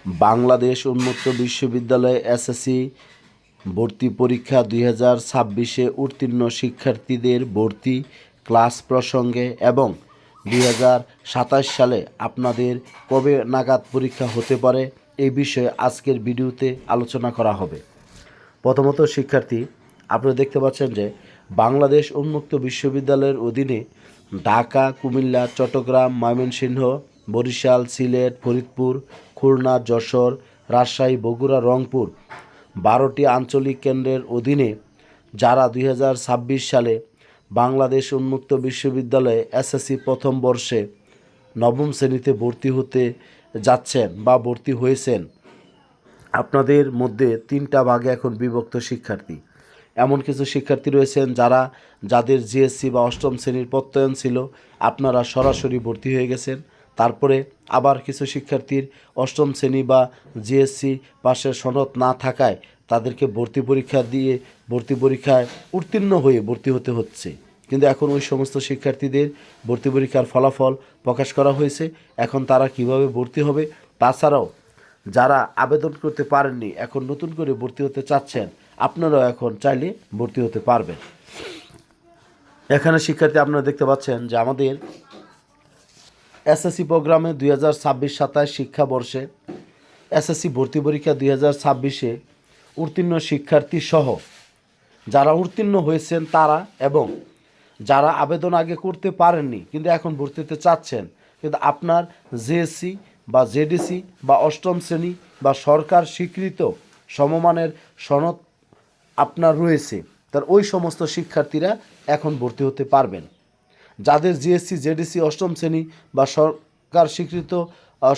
বাংলাদেশ উন্মুক্ত বিশ্ববিদ্যালয়ে এসএসসি ভর্তি পরীক্ষা 2026-এ উত্তীর্ণ শিক্ষার্থীদের ভর্তি ক্লাস প্রসঙ্গে এবং 2027 সালে আপনাদের কবে নাগাদ পরীক্ষা হতে পারে এই বিষয়ে আজকের ভিডিওতে আলোচনা করা হবে। প্রথমত শিক্ষার্থী, আপনারা দেখতে পাচ্ছেন যে বাংলাদেশ উন্মুক্ত বিশ্ববিদ্যালয়ের অধীনে ঢাকা, কুমিল্লা, চট্টগ্রাম, ময়মনসিংহ, বরিশাল, সিলেট, ফরিদপুর, খুলনা, যশোর, রাজশাহী, বগুড়া, রংপুর 12টি আঞ্চলিক কেন্দ্রের অধীনে যারা 2026 সালে বাংলাদেশ উন্মুক্ত বিশ্ববিদ্যালয়ে এসএসসি প্রথম বর্ষে নবম শ্রেণীতে ভর্তি হতে যাচ্ছেন বা ভর্তি হয়েছেন, আপনাদের মধ্যে 3টা ভাগে এখন বিভক্ত শিক্ষার্থী। এমন কিছু শিক্ষার্থী রয়েছেন যাদের জিএসসি বা অষ্টম শ্রেণীর প্রত্যয়ন ছিল, আপনারা সরাসরি ভর্তি হয়ে গেছেন। তারপরে আবার কিছু শিক্ষার্থীর অষ্টম শ্রেণী বা জিএসসি পাশের সনদ না থাকায় তাদেরকে ভর্তি পরীক্ষায় উত্তীর্ণ হয়ে ভর্তি হতে হচ্ছে। কিন্তু এখন ওই সমস্ত শিক্ষার্থীদের ভর্তি পরীক্ষার ফলাফল প্রকাশ করা হয়েছে। এখন তারা কিভাবে ভর্তি হবে, তাছাড়াও যারা আবেদন করতে পারেননি এখন নতুন করে ভর্তি হতে চাচ্ছেন, আপনারাও এখন চাইলে ভর্তি হতে পারবেন। এখানে শিক্ষার্থী আপনারা দেখতে পাচ্ছেন যে আমাদের এসএসসি প্রোগ্রামে 2026-27 শিক্ষাবর্ষে এসএসসি ভর্তি পরীক্ষা 2026-এ উত্তীর্ণ শিক্ষার্থী সহ যারা উত্তীর্ণ হয়েছেন তারা এবং যারা আবেদন আগে করতে পারেননি কিন্তু এখন ভর্তি হতে চাচ্ছেন, কিন্তু আপনার জেএসসি বা জেডিসি বা অষ্টম শ্রেণী বা সরকার স্বীকৃত সমমানের সনদ আপনার রয়েছে, তার ওই সমস্ত শিক্ষার্থীরা এখন ভর্তি হতে পারবেন। যাদের জিএসসি জেডিসি অষ্টম শ্রেণী বা সরকার স্বীকৃত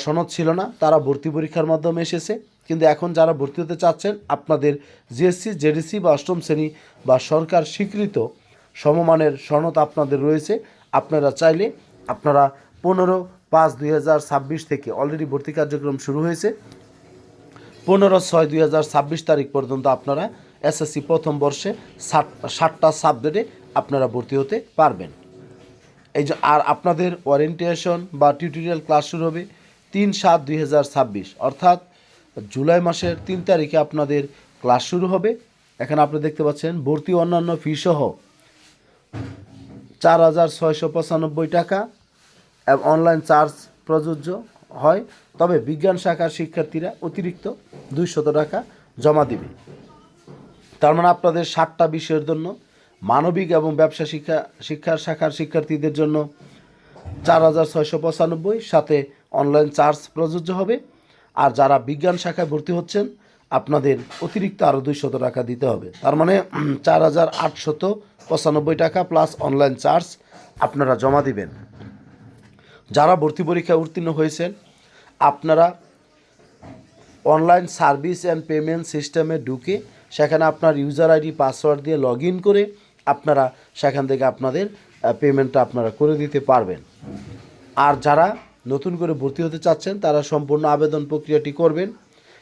সনদ ছিল না তারা ভর্তি পরীক্ষার মাধ্যমে এসেছে, কিন্তু এখন যারা ভর্তি হতে চাচ্ছেন আপনাদের জিএসসি জেডিসি বা অষ্টম শ্রেণী বা সরকার স্বীকৃত সমমানের সনদ আপনাদের রয়েছে। আপনারা চাইলে 15/5/2026 থেকে অলরেডি ভর্তি কার্যক্রম শুরু হয়েছে। 15/6/2026 তারিখ পর্যন্ত আপনারা এসএসসি প্রথম বর্ষে 60টা সাবজেক্টে আপনারা ভর্তি হতে পারবেন। এই যে আর আপনাদের ওরিয়েন্টেশন বা টিউটোরিয়াল ক্লাস শুরু হবে 3/7/2026, অর্থাৎ জুলাই মাসের 3 তারিখে আপনাদের ক্লাস শুরু হবে। এখানে আপনি দেখতে পাচ্ছেন ভর্তি অন্যান্য ফি সহ 4,695 টাকা এবং অনলাইন চার্জ প্রযোজ্য হয়, তবে বিজ্ঞান শাখার শিক্ষার্থীরা অতিরিক্ত 200 টাকা জমা দিবে। তার মানে আপনাদের 60টা বিষয়ের জন্য মানবিক এবং ব্যবসা শিক্ষা শাখার শিক্ষার্থীদের জন্য 4,695 সাথে অনলাইন চার্জ প্রযোজ্য হবে। আর যারা বিজ্ঞান শাখায় ভর্তি হচ্ছেন আপনাদের অতিরিক্ত আরও 200 টাকা দিতে হবে। তার মানে 4,895 টাকা প্লাস অনলাইন চার্জ আপনারা জমা দিবেন। যারা ভর্তি পরীক্ষায় উত্তীর্ণ হয়েছেন আপনারা অনলাইন সার্ভিস অ্যান্ড পেমেন্ট সিস্টেমে ঢুকে সেখানে আপনার ইউজার আইডি পাসওয়ার্ড দিয়ে লগ ইন করে আপনারা সেখান থেকে আপনাদের পেমেন্টটা আপনারা করে দিতে পারবেন। আর যারা নতুন করে ভর্তি হতে চাচ্ছেন তারা সম্পূর্ণ আবেদন প্রক্রিয়াটি করবেন।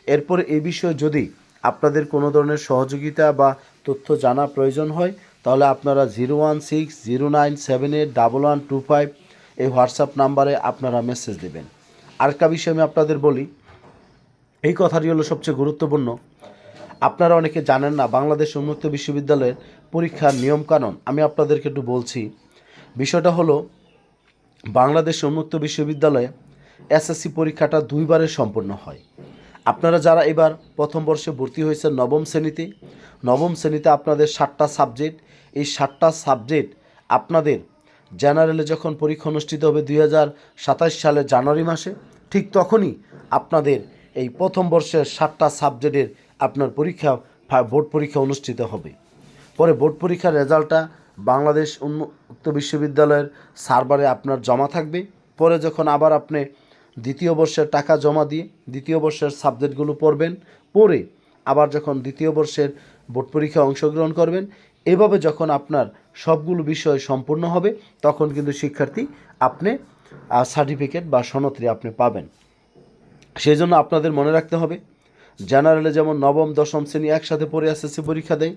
এরপর এই বিষয়ে যদি আপনাদের কোনো ধরনের সহযোগিতা বা তথ্য জানা প্রয়োজন হয় তাহলে আপনারা 01609781125 এই হোয়াটসঅ্যাপ নাম্বারে আপনারা মেসেজ দেবেন। আরেকটা বিষয় আমি আপনাদের বলি, এই কথাটি হলো সবচেয়ে গুরুত্বপূর্ণ। আপনারা অনেকে জানেন না বাংলাদেশ উন্মুক্ত বিশ্ববিদ্যালয়ের পরীক্ষার নিয়মকানুন। আমি আপনাদেরকে একটু বলছি। বিষয়টা হলো বাংলাদেশ উন্মুক্ত বিশ্ববিদ্যালয়ে এসএসসি পরীক্ষাটা 2 বারে সম্পন্ন হয়। আপনারা যারা এবার প্রথম বর্ষে ভর্তি হয়েছেন নবম শ্রেণীতে আপনাদের 60টা সাবজেক্ট, এই 60টা সাবজেক্ট আপনাদের জেনারেলে যখন পরীক্ষা অনুষ্ঠিত হবে 2027 সালের জানুয়ারি মাসে, ঠিক তখনই আপনাদের এই প্রথম বর্ষের 60টা সাবজেক্টের আপনার বোর্ড পরীক্ষা অনুষ্ঠিত হবে। পরে বোর্ড পরীক্ষার রেজাল্টটা বাংলাদেশ উন্মুক্ত বিশ্ববিদ্যালয়ের সার্ভারে আপনার জমা থাকবে। পরে যখন আবার আপনি দ্বিতীয় বর্ষের টাকা জমা দিয়ে দ্বিতীয় বর্ষের সাবজেক্টগুলো পড়বেন, পড়ে আবার যখন দ্বিতীয় বর্ষের বোর্ড পরীক্ষায় অংশগ্রহণ করবেন, এভাবে যখন আপনার সবগুলো বিষয় সম্পূর্ণ হবে তখন কিন্তু শিক্ষার্থী আপনি সার্টিফিকেট বা সনদটি আপনি পাবেন। সেই জন্য আপনাদের মনে রাখতে হবে জেনারেলে যেমন নবম দশম শ্রেণী একসাথে পড়ে এসএসসি পরীক্ষা দেয়,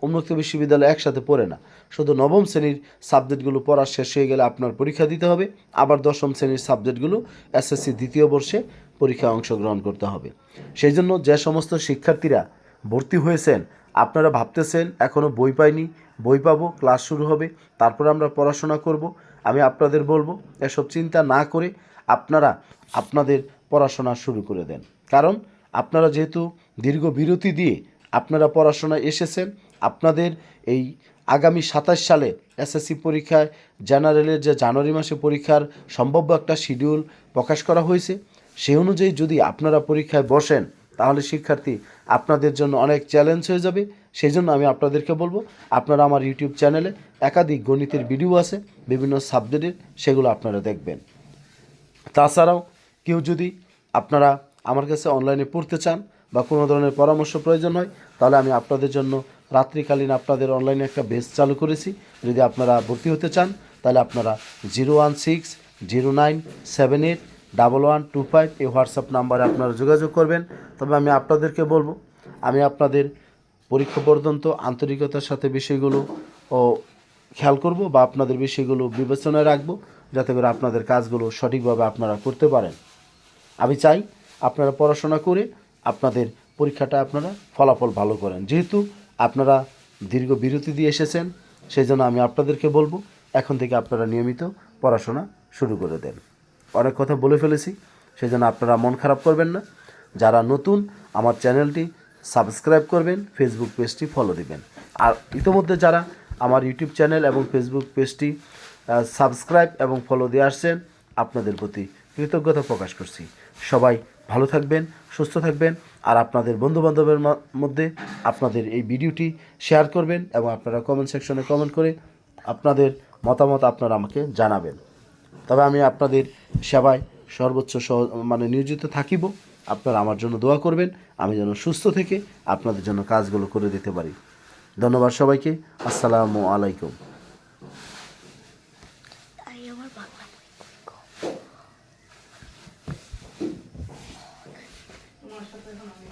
উন্মুক্ত বিশ্ববিদ্যালয় একসাথে পড়ে না। শুধু নবম শ্রেণীর সাবজেক্টগুলো পড়া শেষ হয়ে গেলে আপনার পরীক্ষা দিতে হবে, আবার দশম শ্রেণীর সাবজেক্টগুলো এসএসসি দ্বিতীয় বর্ষে পরীক্ষায় অংশগ্রহণ করতে হবে। সেই জন্য যে সমস্ত শিক্ষার্থীরা ভর্তি হয়েছেন, আপনারা ভাবতেছেন এখনও বই পাইনি, বই পাবো, ক্লাস শুরু হবে, তারপর আমরা পড়াশোনা করব, আমি আপনাদের বলবো এসব চিন্তা না করে আপনারা আপনাদের পড়াশোনা শুরু করে দেন। কারণ আপনারা যেহেতু দীর্ঘ বিরতি দিয়ে আপনারা পড়াশোনায় এসেছেন, আপনাদের এই আগামী 27 সালে এসএসসি পরীক্ষায় জেনারেলের যে জানুয়ারি মাসে পরীক্ষার সম্ভাব্য একটা শিডিউল প্রকাশ করা হয়েছে, সেই অনুযায়ী যদি আপনারা পরীক্ষায় বসেন তাহলে শিক্ষার্থী আপনাদের জন্য অনেক চ্যালেঞ্জ হয়ে যাবে। সেই জন্য আমি আপনাদেরকে বলবো আপনারা আমার ইউটিউব চ্যানেলে একাধিক গণিতের ভিডিও আছে বিভিন্ন সাবজেক্টের, সেগুলো আপনারা দেখবেন। তাছাড়াও কেউ যদি আপনারা আমার কাছে অনলাইনে পড়তে চান বা কোনো ধরনের পরামর্শ প্রয়োজন হয়, তাহলে আমি আপনাদের জন্য রাত্রিকালীন আপনাদের অনলাইনে একটা বেস চালু করেছি। যদি আপনারা ভর্তি হতে চান তাহলে আপনারা 01609781125 এই হোয়াটসঅ্যাপ নাম্বারে আপনারা যোগাযোগ করবেন। তবে আমি আপনাদেরকে বলবো, আমি আপনাদের পরীক্ষা পর্যন্ত আন্তরিকতার সাথে বিষয়গুলো ও খেয়াল করব বা আপনাদের বিষয়গুলো বিবেচনায় রাখবো, যাতে করে আপনাদের কাজগুলো সঠিকভাবে আপনারা করতে পারেন। আমি চাই আপনারা পড়াশোনা করে আপনাদের পরীক্ষাটা আপনারা ফলাফল ভালো করেন। যেহেতু আপনারা দীর্ঘ বিরতি দিয়ে এসেছেন, সেই জন্য আমি আপনাদেরকে বলবো এখন থেকে আপনারা নিয়মিত পড়াশোনা শুরু করে দেন। অনেক কথা বলে ফেলেছি, সেই জন্য আপনারা মন খারাপ করবেন না। যারা নতুন আমার চ্যানেলটি সাবস্ক্রাইব করবেন, ফেসবুক পেজটি ফলো দিবেন। আর ইতোমধ্যে যারা আমার ইউটিউব চ্যানেল এবং ফেসবুক পেজটি সাবস্ক্রাইব এবং ফলো দিয়ে আসছেন, আপনাদের প্রতি কৃতজ্ঞতা প্রকাশ করছি। সবাই ভালো থাকবেন, সুস্থ থাকবেন, আর আপনাদের বন্ধুবান্ধবের মধ্যে আপনাদের এই ভিডিওটি শেয়ার করবেন এবং আপনারা কমেন্ট সেকশনে কমেন্ট করে আপনাদের মতামত আপনারা আমাকে জানাবেন। তবে আমি আপনাদের সেবায় সর্বোচ্চ নিয়োজিত থাকিব। আপনারা আমার জন্য দোয়া করবেন, আমি যেন সুস্থ থেকে আপনাদের জন্য কাজগুলো করে দিতে পারি। ধন্যবাদ সবাইকে। আসসালামু আলাইকুম। তোমার সাথে এখন আমি